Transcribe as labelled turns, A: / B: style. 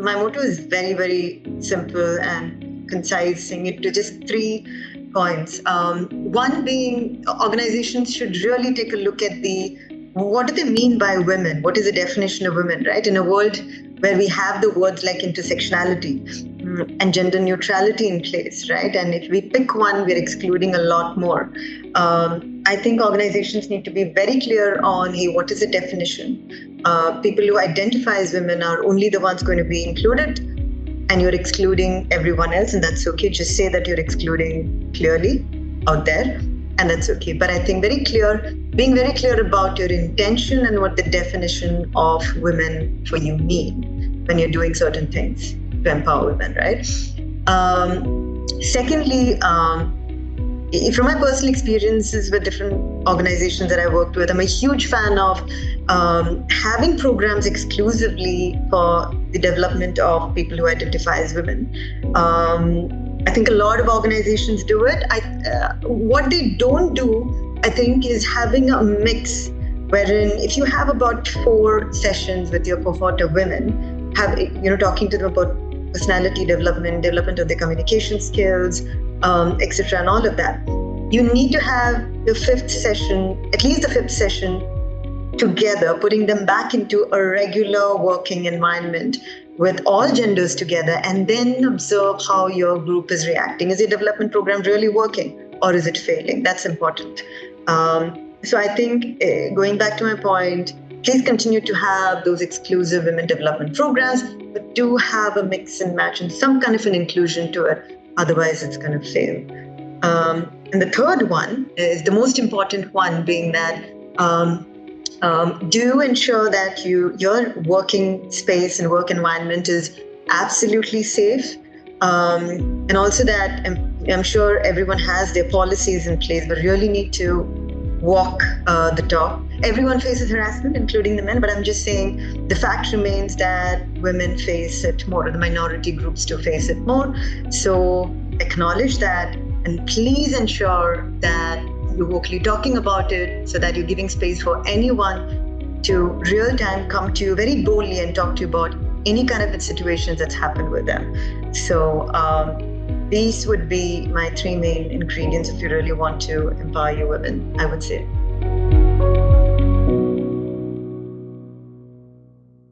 A: my motto is very, very simple and concise, saying it to just 3 points. One being, organizations should really take a look at what do they mean by women? What is the definition of women, right? In a world where we have the words like intersectionality and gender neutrality in place, right? And if we pick one, we're excluding a lot more. I think organizations need to be very clear on, hey, what is the definition? People who identify as women are only the ones going to be included, and you're excluding everyone else, and that's okay. Just say that you're excluding clearly out there, and that's okay. But I think being very clear about your intention and what the definition of women for you mean when you're doing certain things to empower women, right? Secondly, from my personal experiences with different organizations that I worked with, I'm a huge fan of having programs exclusively for the development of people who identify as women. I think a lot of organizations do it. What they don't do, I think, is having a mix wherein if you have about 4 sessions with your cohort of women, talking to them about personality development of their communication skills, etc., and all of that. You need to have the 5th session, at least the 5th session, together, putting them back into a regular working environment with all genders together, and then observe how your group is reacting. Is your development program really working, or is it failing? That's important. So I think, going back to my point, please continue to have those exclusive women development programs, but do have a mix and match and some kind of an inclusion to it. Otherwise, it's going to fail. And the third one is the most important one, being that do ensure that your working space and work environment is absolutely safe. And also that I'm sure everyone has their policies in place, but really need to walk the talk. Everyone faces harassment, including the men, but I'm just saying the fact remains that women face it more, or the minority groups do face it more. So acknowledge that, and please ensure that you're vocally talking about it so that you're giving space for anyone to real time come to you very boldly and talk to you about any kind of situations that's happened with them. So these would be my 3 main ingredients if you really want to empower your women, I would say.